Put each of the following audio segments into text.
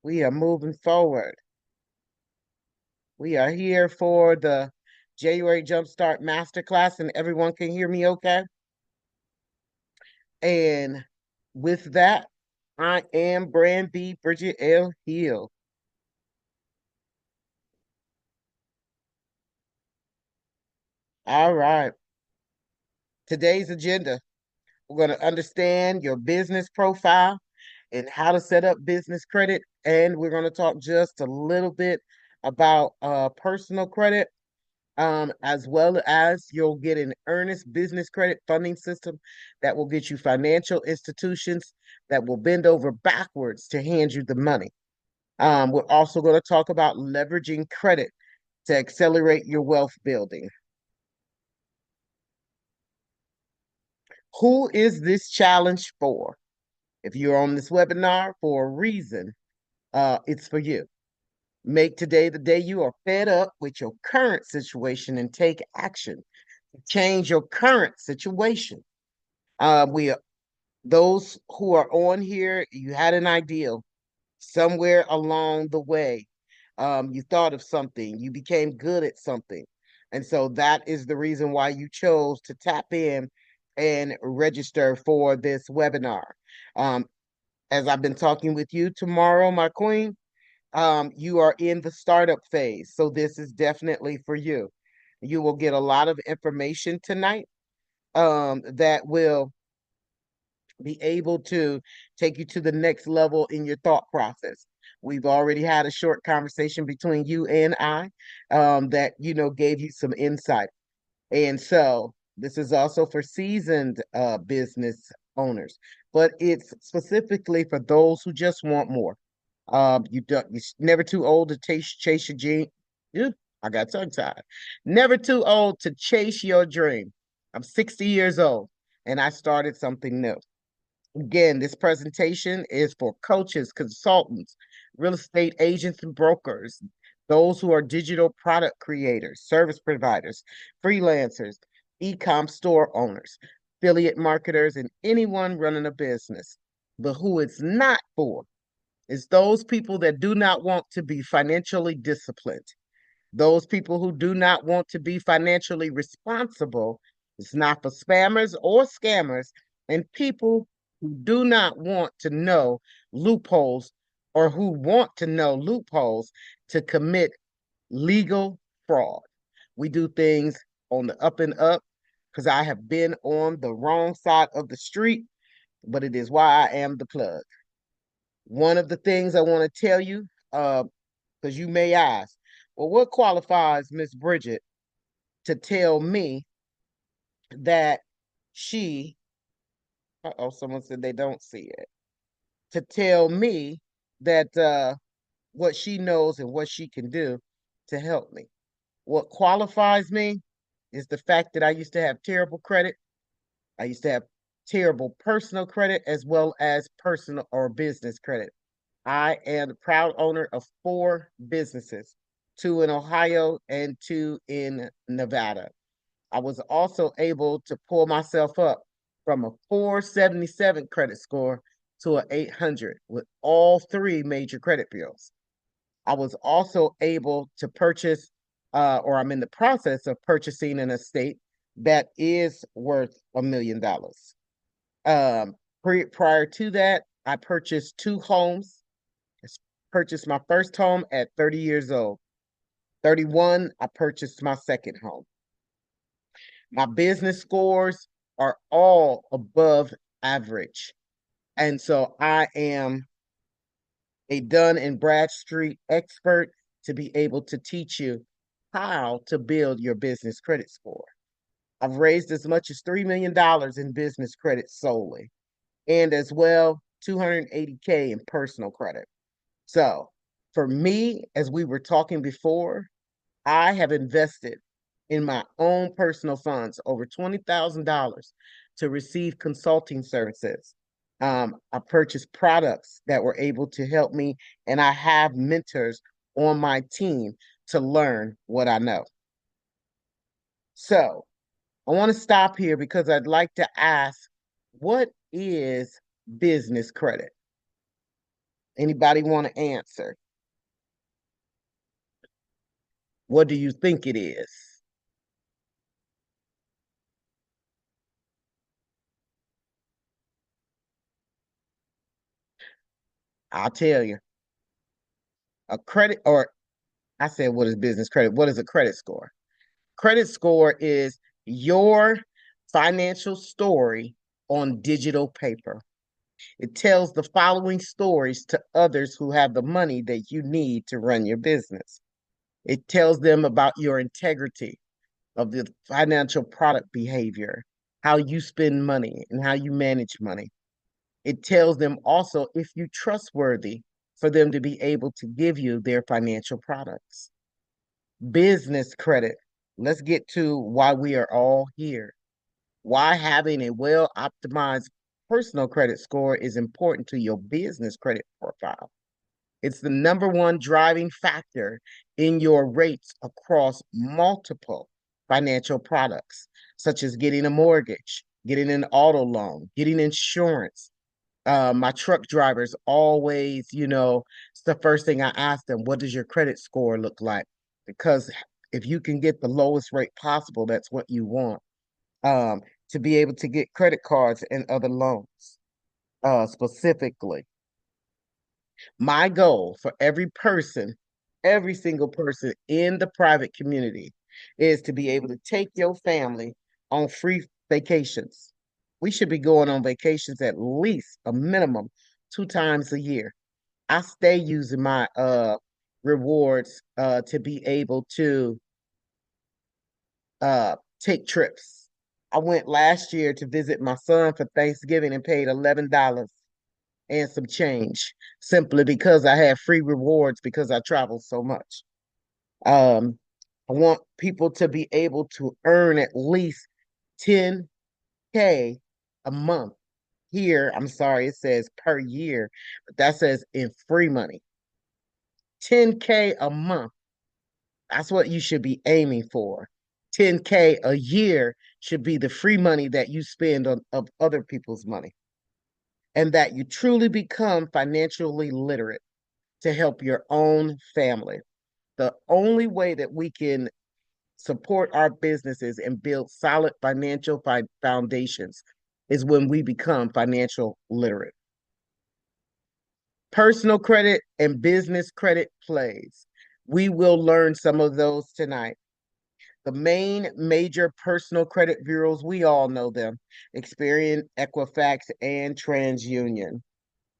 We are moving forward. We are here for the January Jumpstart Masterclass, and everyone can hear me okay? And with that, I am BrandB Bridget L. Hill. All right. Today's agenda, we're going to understand your business profile and how to set up business credit. And we're going to talk just a little bit about personal credit, as well as you'll get an earnest business credit funding system that will get you financial institutions that will bend over backwards to hand you the money. We're also going to talk about leveraging credit to accelerate your wealth building. Who is this challenge for? If you're on this webinar for a reason, it's for you. Make today the day you are fed up with your current situation and take action to change your current situation. We those who are on here, you had an ideal somewhere along the way. You thought of something, you became good at something. And so that is the reason why you chose to tap in and register for this webinar. Um, as I've been talking with you tomorrow, my queen, you are in the startup phase. So this is definitely for you. You will get a lot of information tonight that will be able to take you to the next level in your thought process. We've already had a short conversation between you and I that, gave you some insight. And so this is also for seasoned business owners, but it's specifically for those who just want more. You're never too old to chase your dream. Ew, I got tongue tied. Never too old to chase your dream. I'm 60 years old and I started something new. Again, this presentation is for coaches, consultants, real estate agents and brokers, those who are digital product creators, service providers, freelancers, e-com store owners, affiliate marketers, and anyone running a business. But who it's not for is those people that do not want to be financially disciplined, those people who do not want to be financially responsible. It's not for spammers or scammers, and people who do not want to know loopholes or who want to know loopholes to commit legal fraud. We do things on the up and up because I have been on the wrong side of the street, but it is why I am the plug. One of the things I want to tell you, because you may ask, well, what qualifies Miss Bridget to tell me that she, oh, someone said they don't see it, to tell me that what she knows and what she can do to help me. What qualifies me is the fact that I used to have terrible credit. I used to have terrible personal credit as well as personal or business credit. I am the proud owner of 4 businesses, 2 in Ohio and 2 in Nevada. I was also able to pull myself up from a 477 credit score to an 800 with all 3 major credit bureaus. I was also able to purchase, or I'm in the process of purchasing an estate that is worth $1 million. Prior to that, I purchased 2 homes. I purchased my first home at 30 years old. 31, I purchased my second home. My business scores are all above average. And so I am a Dun and Bradstreet expert to be able to teach you how to build your business credit score. I've raised as much as $3 million in business credit solely, and as well 280K in personal credit. So for me, as we were talking before, I have invested in my own personal funds over $20,000 to receive consulting services. I purchased products that were able to help me, and I have mentors on my team to learn what I know. So I want to stop here because I'd like to ask, what is business credit? Anybody want to answer? What do you think it is? I'll tell you. A credit, or I said, what is business credit? What is a credit score? Credit score is your financial story on digital paper. It tells the following stories to others who have the money that you need to run your business. It tells them about your integrity of the financial product behavior, how you spend money, and how you manage money. It tells them also if you're trustworthy for them to be able to give you their financial products. Business credit. Let's get to why we are all here. Why having a well optimized personal credit score is important to your business credit profile. It's the number one driving factor in your rates across multiple financial products, such as getting a mortgage, getting an auto loan, getting insurance. My truck drivers always, it's the first thing I ask them, what does your credit score look like? Because if you can get the lowest rate possible, that's what you want. Um, to be able to get credit cards and other loans, specifically. My goal for every single person in the private community is to be able to take your family on free vacations. We should be going on vacations at least a minimum 2 times a year. I stay using my rewards to be able to take trips. I went last year to visit my son for Thanksgiving and paid $11 and some change simply because I had free rewards because I traveled so much. Um, I want people to be able to earn at least 10K a month. Here, I'm sorry, it says per year, but that says in free money. 10K a month. That's what you should be aiming for. 10K a year should be the free money that you spend on of other people's money, and that you truly become financially literate to help your own family. The only way that we can support our businesses and build solid financial foundations is when we become financial literate. Personal credit and business credit plays. We will learn some of those tonight. The main major personal credit bureaus, we all know them: Experian, Equifax, and TransUnion.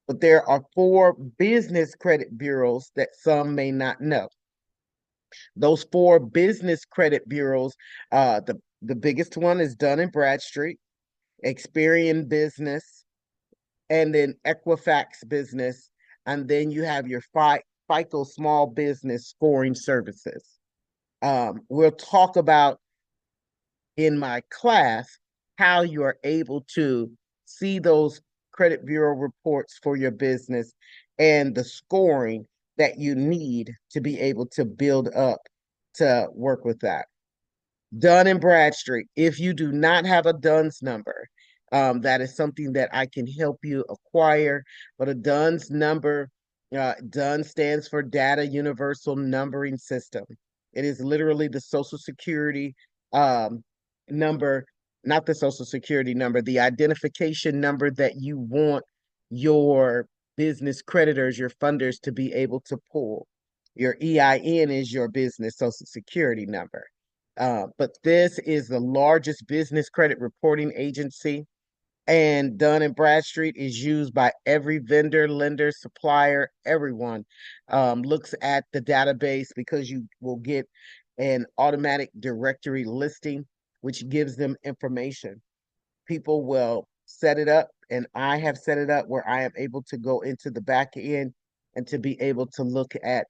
But there are four business credit bureaus that some may not know. Those four business credit bureaus, the biggest one is Dun and Bradstreet, Experian Business, and then Equifax Business, and then you have your FICO Small Business Scoring Services. We'll talk about in my class how you are able to see those credit bureau reports for your business and the scoring that you need to be able to build up to work with that. Dun and Bradstreet. If you do not have a Duns number, that is something that I can help you acquire. But a Duns number, Dun stands for Data Universal Numbering System. It is literally the Social Security um, number, not the Social Security number, the identification number that you want your business creditors, your funders to be able to pull. Your EIN is your business Social Security number. But this is the largest business credit reporting agency, and Dun and Bradstreet is used by every vendor, lender, supplier. Everyone looks at the database because you will get an automatic directory listing, which gives them information. People will set it up, and I have set it up where I am able to go into the back end and to be able to look at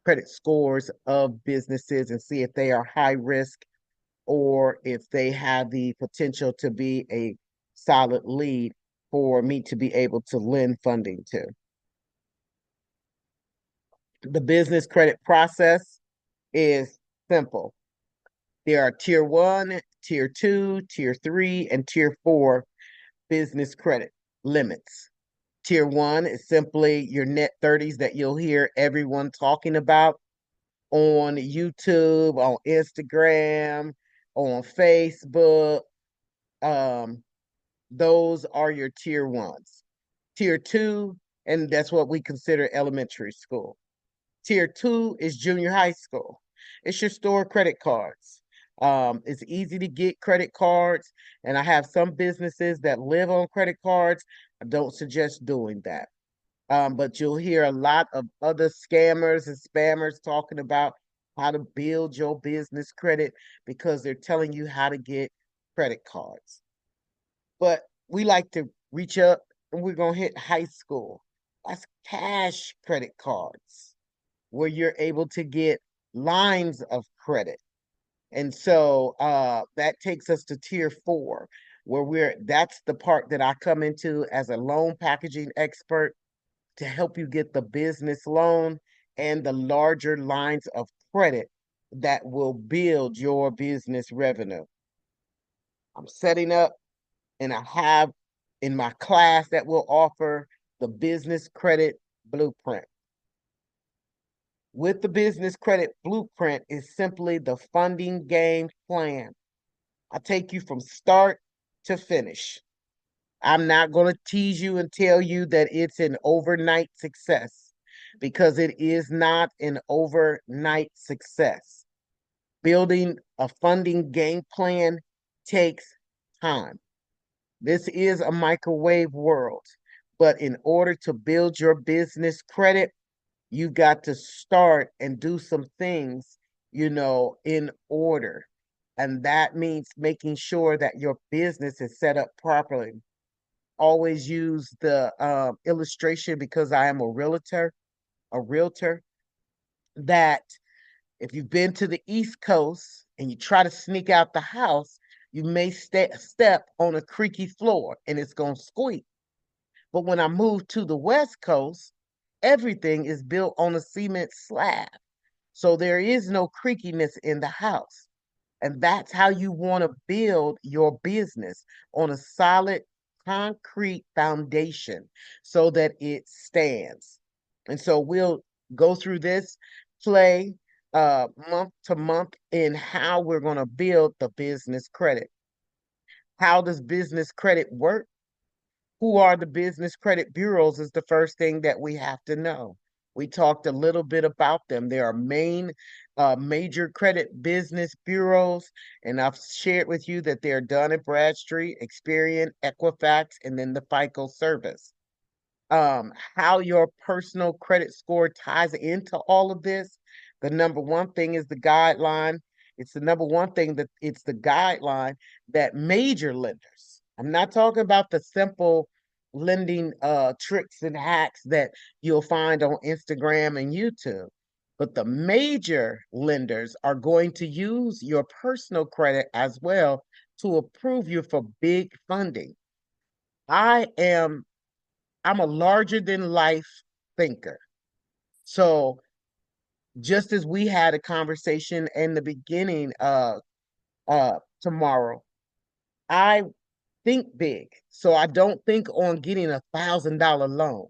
credit scores of businesses and see if they are high risk or if they have the potential to be a solid lead for me to be able to lend funding to. The business credit process is simple. There are tier one, tier two, tier three, and tier four business credit limits. Tier one is simply your net 30s that you'll hear everyone talking about on YouTube, on Instagram, on Facebook. Um, those are your tier ones. Tier two, and that's what we consider elementary school. Tier two is junior high school. It's your store credit cards. It's easy to get credit cards, and I have some businesses that live on credit cards. I don't suggest doing that. But you'll hear a lot of other scammers and spammers talking about how to build your business credit because they're telling you how to get credit cards. But we like to reach up and we're going to hit high school. That's cash credit cards where you're able to get lines of credit. And so that takes us to tier four, where that's the part that I come into as a loan packaging expert to help you get the business loan and the larger lines of credit that will build your business revenue. I'm setting up and I have in my class that will offer the business credit blueprint. With the business credit blueprint is simply the funding game plan. I take you from start to finish. I'm not going to tease you and tell you that it's an overnight success because it is not an overnight success. Building a funding game plan takes time. This is a microwave world, but in order to build your business credit, you got to start and do some things, in order. And that means making sure that your business is set up properly. Always use the illustration because I am a realtor, that if you've been to the East Coast and you try to sneak out the house, you may step on a creaky floor and it's going to squeak. But when I moved to the West Coast, everything is built on a cement slab. So there is no creakiness in the house. And that's how you want to build your business, on a solid concrete foundation so that it stands. And so we'll go through this play month to month in how we're going to build the business credit. How does business credit work? Who are the business credit bureaus is the first thing that we have to know. We talked a little bit about them. There are major credit business bureaus, and I've shared with you that they're Dun& Bradstreet, Experian, Equifax, and then the FICO service. How your personal credit score ties into all of this. The number one thing is the guideline. It's the number one thing that it's the guideline that major lenders, I'm not talking about the simple lending tricks and hacks that you'll find on Instagram and YouTube, but the major lenders are going to use your personal credit as well to approve you for big funding. I am I'm a larger than life thinker. So just as we had a conversation in the beginning tomorrow, I think big. So I don't think on getting $1,000 loan.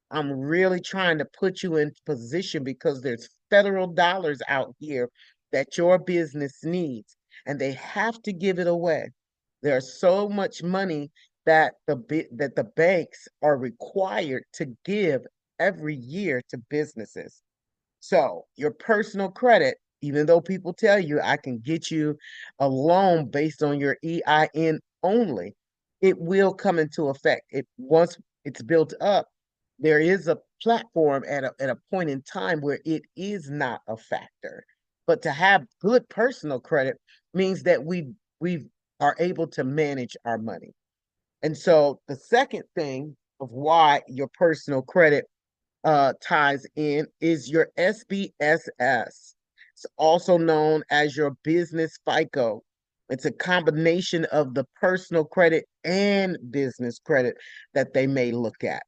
I'm really trying to put you in position because there's federal dollars out here that your business needs, and they have to give it away. There's so much money that the banks are required to give every year to businesses. So your personal credit, even though people tell you I can get you a loan based on your EIN only, it will come into effect. Once it's built up, there is a platform at a point in time where it is not a factor. But to have good personal credit means that we are able to manage our money. And so the second thing of why your personal credit ties in is your SBSS. It's also known as your business FICO. It's a combination of the personal credit and business credit that they may look at.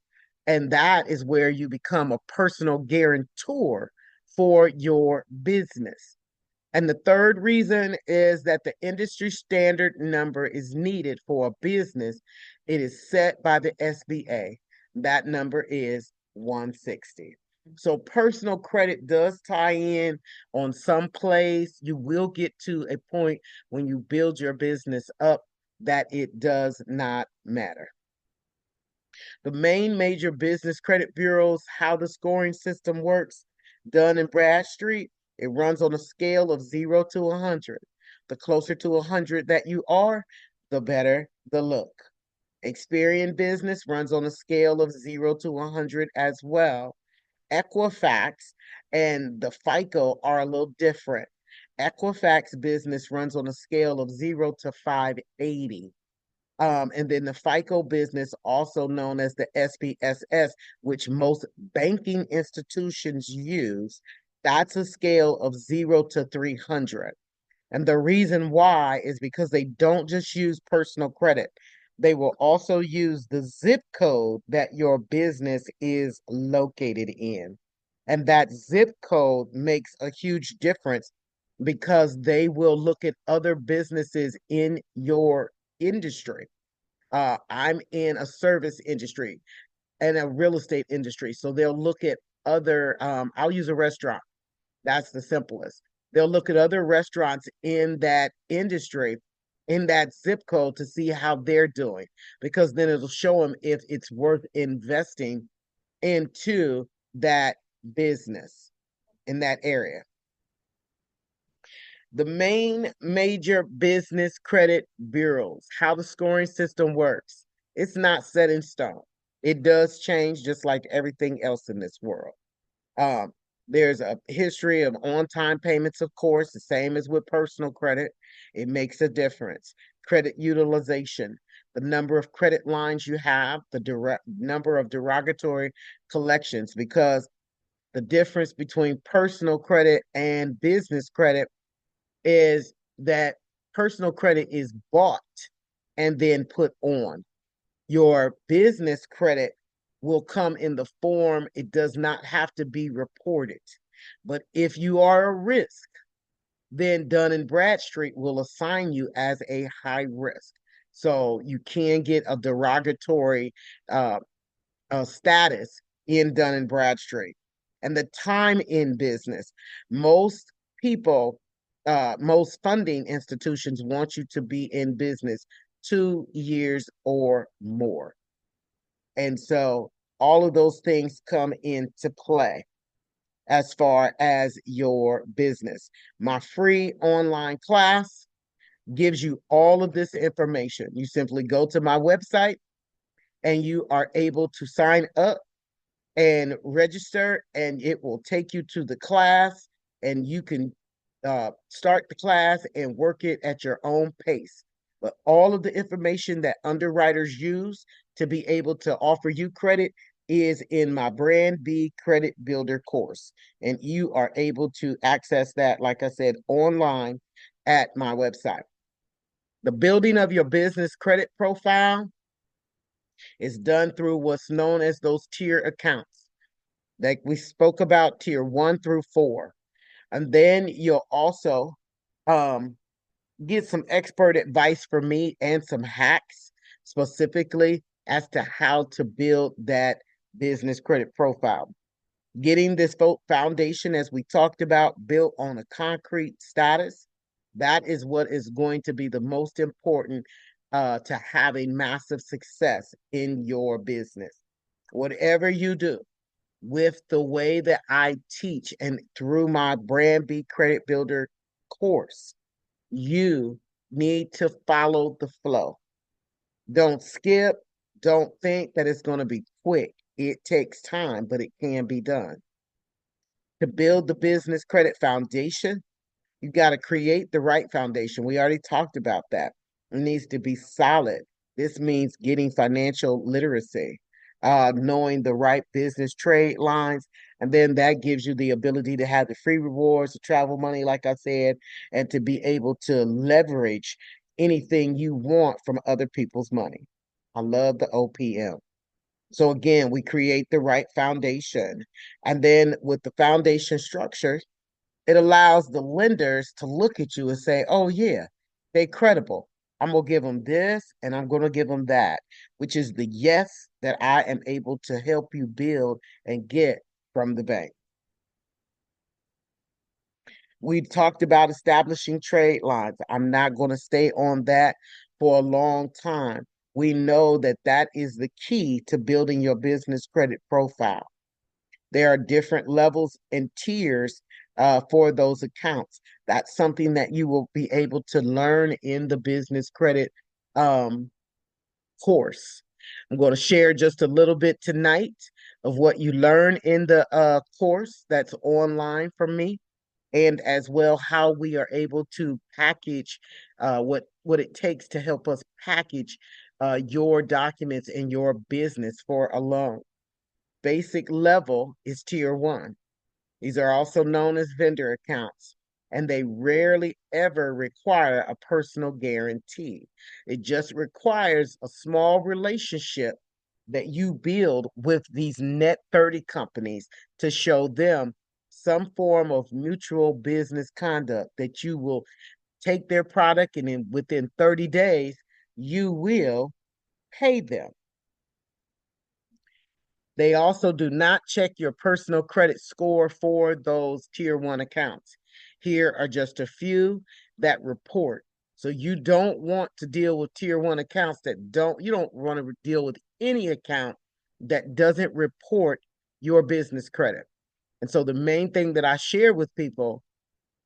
And that is where you become a personal guarantor for your business. And the third reason is that the industry standard number is needed for a business. It is set by the SBA. That number is 160. So personal credit does tie in on some plays. You will get to a point when you build your business up that it does not matter. The main major business credit bureaus, how the scoring system works, Dun and Bradstreet, it runs on a scale of 0 to 100. The closer to 100 that you are, the better the look. Experian Business runs on a scale of 0 to 100 as well. Equifax and the FICO are a little different. Equifax Business runs on a scale of 0 to 580. And then the FICO Business, also known as the SPSS, which most banking institutions use, that's a scale of 0 to 300. And the reason why is because they don't just use personal credit. They will also use the zip code that your business is located in. And that zip code makes a huge difference because they will look at other businesses in your industry. I'm in a service industry and a real estate industry. So they'll look at other, I'll use a restaurant. That's the simplest. They'll look at other restaurants in that industry, in that zip code to see how they're doing, because then it'll show them if it's worth investing into that business in that area. The main major business credit bureaus, how the scoring system works, it's not set in stone. It does change just like everything else in this world. Um, there's a history of on-time payments, of course, the same as with personal credit. It makes a difference. Credit utilization, the number of credit lines you have, the direct number of derogatory collections, because the difference between personal credit and business credit is that personal credit is bought and then put on. Your business credit will come in the form, it does not have to be reported. But if you are a risk, then Dun and Bradstreet will assign you as a high risk. So you can get a derogatory uh, status in Dun and Bradstreet. And the time in business, most people, most funding institutions want you to be in business 2 years or more. And so all of those things come into play as far as your business. My free online class gives you all of this information. You simply go to my website and you are able to sign up and register, and it will take you to the class, and you can start the class and work it at your own pace. But all of the information that underwriters use to be able to offer you credit is in my BrandB Credit Builder course. And you are able to access that, like I said, online at my website. The building of your business credit profile is done through what's known as those tier accounts. Like we spoke about, tier 1 through 4. And then you'll also um, get some expert advice from me and some hacks specifically as to how to build that business credit profile. Getting this foundation, as we talked about, built on a concrete status, that is what is going to be the most important to having massive success in your business. Whatever you do, with the way that I teach and through my BrandB Credit Builder course, you need to follow the flow. Don't skip. Don't think that it's going to be quick. It takes time, but it can be done. To build the business credit foundation, you got to create the right foundation. We already talked about that. It needs to be solid. This means getting financial literacy, knowing the right business trade lines. And then that gives you the ability to have the free rewards, the travel money, like I said, and to be able to leverage anything you want from other people's money. I love the OPM. So again, we create the right foundation. And then with the foundation structure, it allows the lenders to look at you and say, oh, yeah, they're credible. I'm going to give them this and I'm going to give them that, which is the yes that I am able to help you build and get from the bank. We talked about establishing trade lines. I'm not going to stay on that for a long time. We know that that is the key to building your business credit profile. There are different levels and tiers for those accounts. That's something that you will be able to learn in the business credit um, course. I'm going to share just a little bit tonight of what you learn in the course that's online from me, and as well how we are able to package what it takes to help us package your documents in your business for a loan. Basic level is tier one. These are also known as vendor accounts, and they rarely ever require a personal guarantee. It just requires a small relationship that you build with these net 30 companies to show them some form of mutual business conduct that you will take their product and within 30 days, you will pay them. They also do not check your personal credit score for those tier one accounts. Here are just a few that report. So you don't want to deal with tier one accounts you don't want to deal with any account that doesn't report your business credit. And so the main thing that I share with people,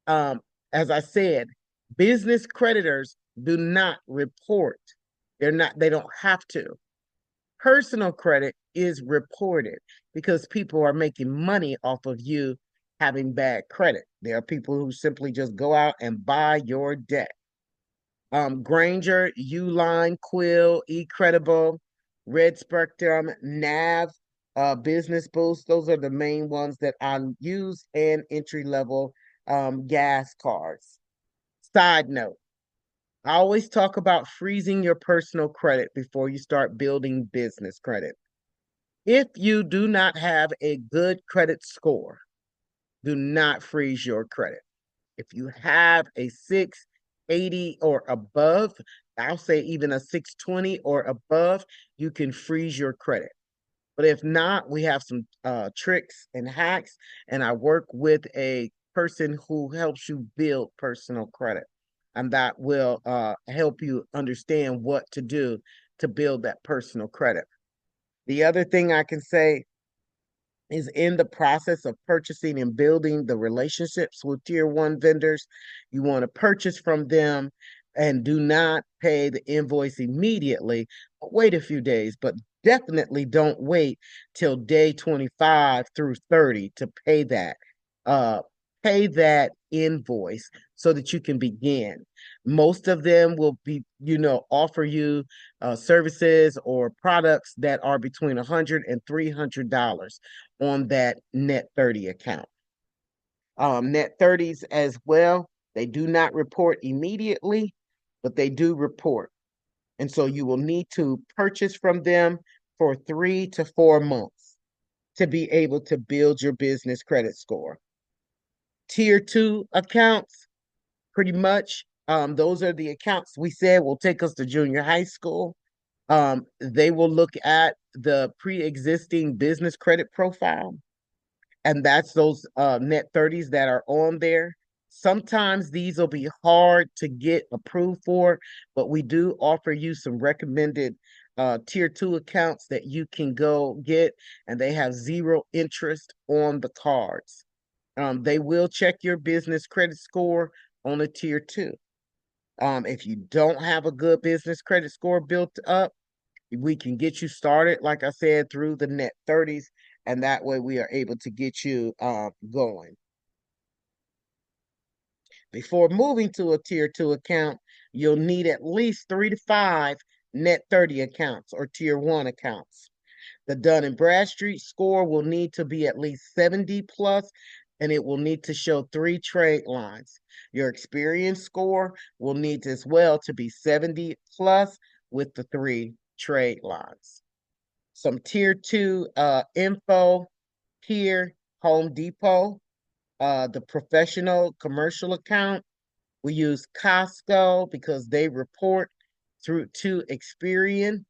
as I said, business creditors do not report. They don't have to. Personal credit is reported because people are making money off of you having bad credit. There are people who simply just go out and buy your debt. Granger, Uline, Quill, eCredible, Red Spectrum, Nav, Business Boost. Those are the main ones that I use, and entry level gas cards. Side note, I always talk about freezing your personal credit before you start building business credit. If you do not have a good credit score, do not freeze your credit. If you have a 680 or above, I'll say even a 620 or above, you can freeze your credit. But if not, we have some tricks and hacks, and I work with a person who helps you build personal credit. And that will help you understand what to do to build that personal credit. The other thing I can say is in the process of purchasing and building the relationships with tier one vendors, you want to purchase from them and do not pay the invoice immediately. Wait a few days, but definitely don't wait till day 25 through 30 to pay that. Uh, Pay that invoice so that you can begin. Most of them will be, offer you services or products that are between $100 and $300 on that net 30 account. Net 30s as well, they do not report immediately, but they do report. And so you will need to purchase from them for 3 to 4 months to be able to build your business credit score. Tier two accounts, pretty much, those are the accounts we said will take us to junior high school. They will look at the pre-existing business credit profile, and that's those net 30s that are on there. Sometimes these will be hard to get approved for, but we do offer you some recommended tier two accounts that you can go get, and they have zero interest on the cards. They will check your business credit score on a tier two. If you don't have a good business credit score built up, we can get you started, like I said, through the net 30s, and that way we are able to get you going. Before moving to a tier two account, you'll need at least 3 to 5 net 30 accounts or tier one accounts. The Dun and Bradstreet score will need to be at least 70 plus, and it will need to show 3 trade lines. Your experience score will need as well to be 70 plus with the 3 trade lines. Some tier two info here: Home Depot, the professional commercial account. We use Costco because they report through to Experian.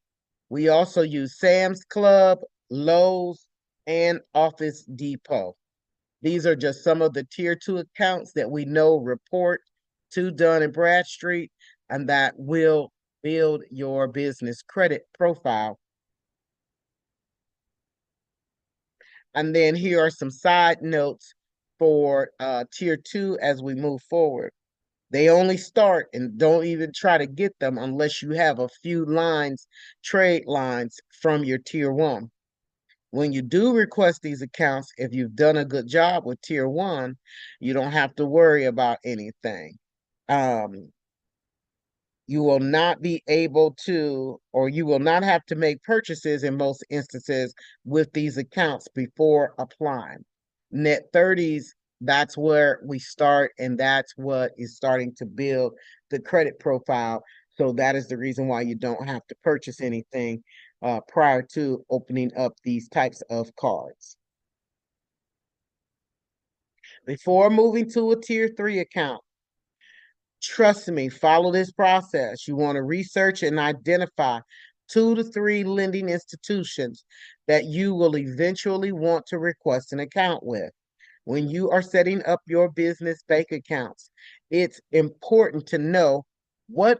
We also use Sam's Club, Lowe's, and Office Depot. These are just some of the tier two accounts that we know report to Dun and Bradstreet and that will build your business credit profile. And then here are some side notes for tier two as we move forward. They only start and don't even try to get them unless you have a few lines, trade lines from your tier one. When you do request these accounts, if you've done a good job with tier one, you don't have to worry about anything. Um, you will not be able to, or you will not have to make purchases in most instances with these accounts before applying. Net 30s, that's where we start, and that's what is starting to build the credit profile. So that is the reason why you don't have to purchase anything prior to opening up these types of cards. Before moving to a tier three account, trust me, follow this process. You want to research and identify 2 to 3 lending institutions that you will eventually want to request an account with. When you are setting up your business bank accounts, it's important to know what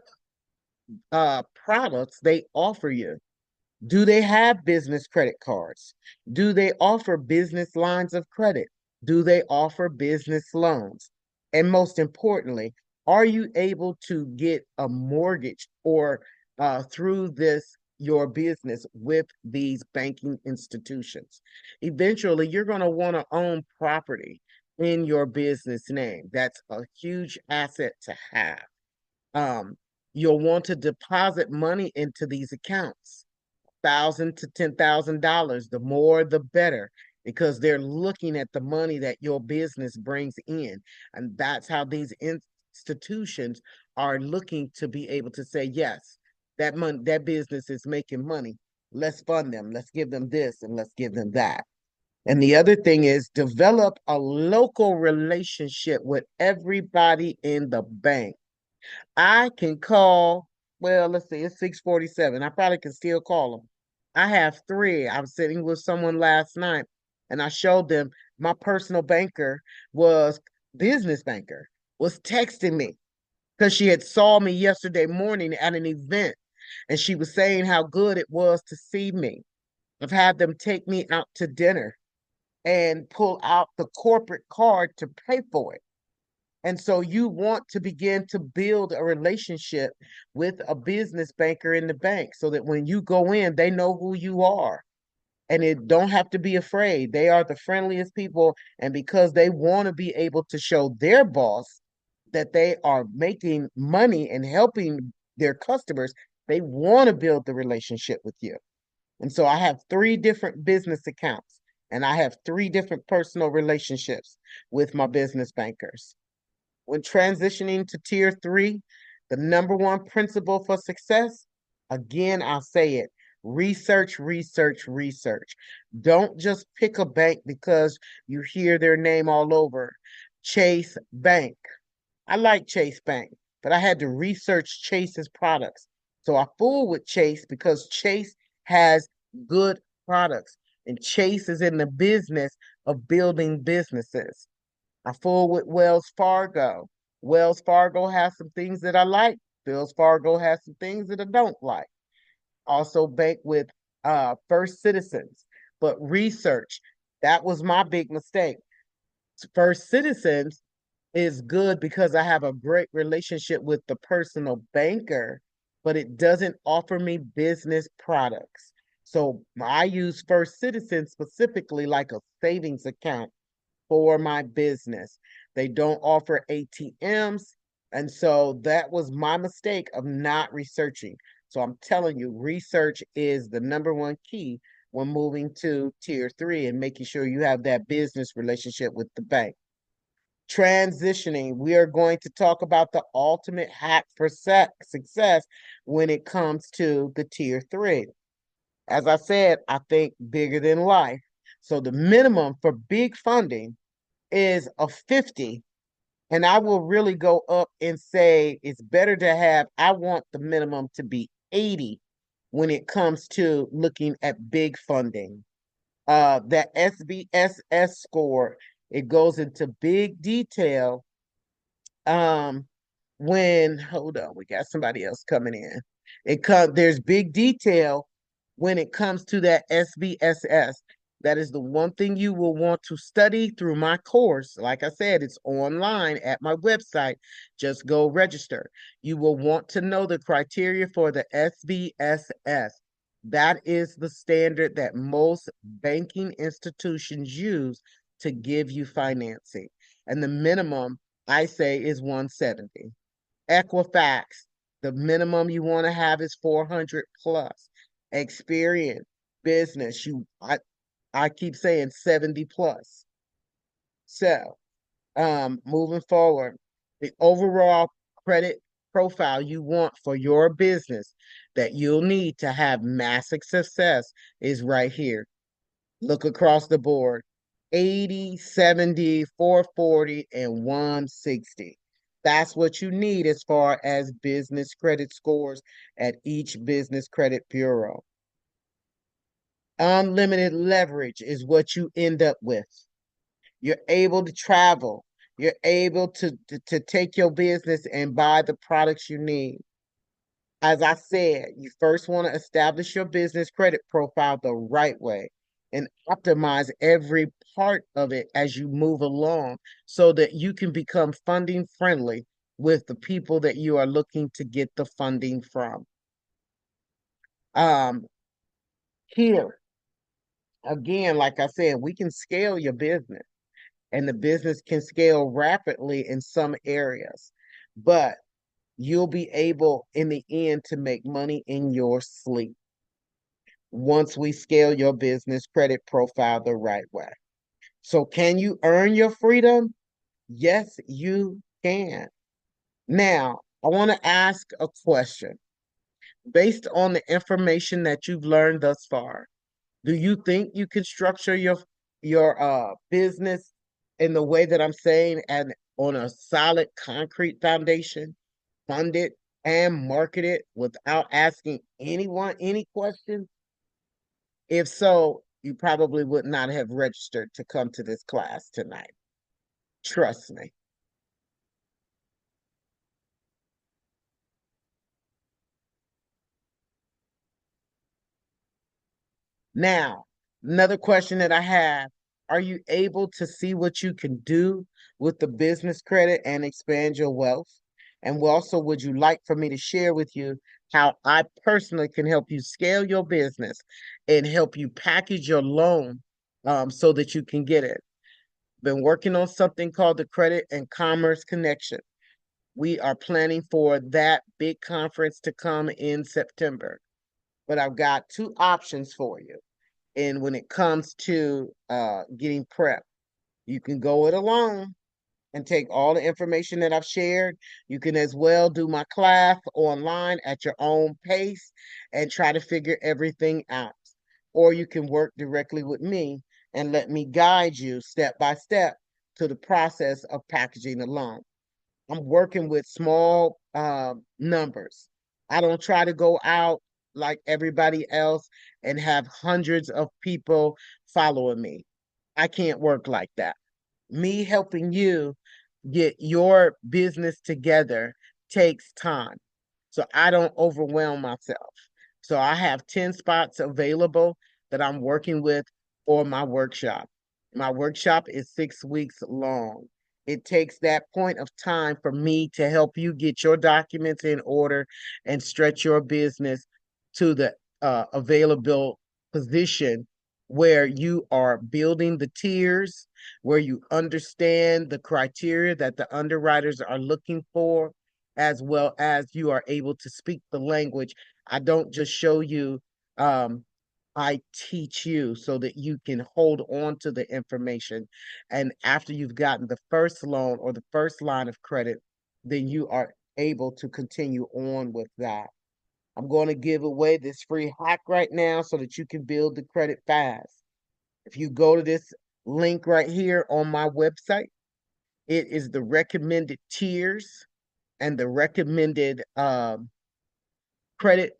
products they offer you. Do they have business credit cards? Do they offer business lines of credit? Do they offer business loans? And most importantly, are you able to get a mortgage or through this your business with these banking institutions? Eventually, you're going to want to own property in your business name. That's a huge asset to have. Um, you'll want to deposit money into these accounts. $1,000 to $10,000. The more, the better, because they're looking at the money that your business brings in, and that's how these institutions are looking to be able to say, yes, that money, that business is making money. Let's fund them. Let's give them this, and let's give them that. And the other thing is develop a local relationship with everybody in the bank. I can call, well, let's see, it's 6:47. I probably can still call them. I have three. I was sitting with someone last night and I showed them my personal banker was business banker was texting me because she had saw me yesterday morning at an event and she was saying how good it was to see me. I've had them take me out to dinner and pull out the corporate card to pay for it. And so you want to begin to build a relationship with a business banker in the bank so that when you go in, they know who you are. And it don't have to be afraid. They are the friendliest people. And because they want to be able to show their boss that they are making money and helping their customers, they want to build the relationship with you. And so I have 3 different business accounts and I have 3 different personal relationships with my business bankers. When transitioning to tier three, the number one principle for success, again, I'll say it, research, research, research. Don't just pick a bank because you hear their name all over. Chase Bank. I like Chase Bank, but I had to research Chase's products. So I fooled with Chase because Chase has good products and Chase is in the business of building businesses. I fool with Wells Fargo. Wells Fargo has some things that I like. Wells Fargo has some things that I don't like. Also bank with First Citizens. But research, that was my big mistake. First Citizens is good because I have a great relationship with the personal banker, but it doesn't offer me business products. So I use First Citizens specifically like a savings account for my business. They don't offer ATMs. And so that was my mistake of not researching. So I'm telling you, research is the number one key when moving to tier three and making sure you have that business relationship with the bank. Transitioning, we are going to talk about the ultimate hack for success when it comes to the tier three. As I said, I think bigger than life. So the minimum for big funding is a 50, and I will really go up and say it's better to have, I want the minimum to be 80 when it comes to looking at big funding. That SBSS score, it goes into big detail. Um, when hold on, we got somebody else coming in. There's big detail when it comes to that SBSS. That is the one thing you will want to study through my course. Like I said, it's online at my website. Just go register. You will want to know the criteria for the SBSS. That is the standard that most banking institutions use to give you financing. And the minimum, I say, is 170. Equifax, the minimum you want to have is 400 plus. Experience, business, I keep saying 70 plus. So, moving forward, the overall credit profile you want for your business that you'll need to have massive success is right here. Look across the board. 80, 70, 440, and 160. That's what you need as far as business credit scores at each business credit bureau. Unlimited leverage is what you end up with. You're able to travel. You're able to take your business and buy the products you need. As I said, you first want to establish your business credit profile the right way and optimize every part of it as you move along so that you can become funding friendly with the people that you are looking to get the funding from. Um, Here, again, like I said, we can scale your business and the business can scale rapidly in some areas, but you'll be able in the end to make money in your sleep once we scale your business credit profile the right way. So, can you earn your freedom? Yes, you can. Now, I want to ask a question based on the information that you've learned thus far. Do you think you can structure your business in the way that I'm saying and on a solid concrete foundation, fund it and market it without asking anyone any questions? If so, you probably would not have registered to come to this class tonight. Trust me. Now, another question that I have, are you able to see what you can do with the business credit and expand your wealth? And also, would you like for me to share with you how I personally can help you scale your business and help you package your loan so that you can get it? Been working on something called the Credit and Commerce Connection. We are planning for that big conference to come in September. But I've got two options for you. And when it comes to getting prep, you can go it alone and take all the information that I've shared. You can as well do my class online at your own pace and try to figure everything out. Or you can work directly with me and let me guide you step by step to the process of packaging a loan. I'm working with small numbers. I don't try to go out like everybody else and have hundreds of people following me. I can't work like that. Me helping you get your business together takes time. So I don't overwhelm myself. So I have 10 spots available that I'm working with for my workshop. My workshop is 6 weeks long. It takes that point of time for me to help you get your documents in order and stretch your business to the available position where you are building the tiers, where you understand the criteria that the underwriters are looking for, as well as you are able to speak the language. I don't just show you, um, I teach you so that you can hold on to the information. And after you've gotten the first loan or the first line of credit, then you are able to continue on with that. I'm going to give away this free hack right now so that you can build the credit fast. If you go to this link right here on my website, it is the recommended tiers and the recommended credit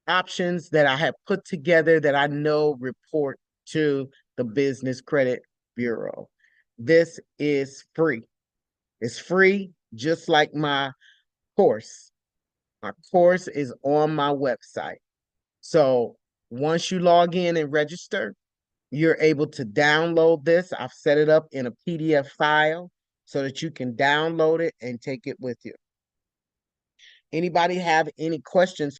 options that I have put together that I know report to the Business Credit Bureau. This is free. It's free, just like my course. My course is on my website. So once you log in and register, you're able to download this. I've set it up in a PDF file so that you can download it and take it with you. Anybody have any questions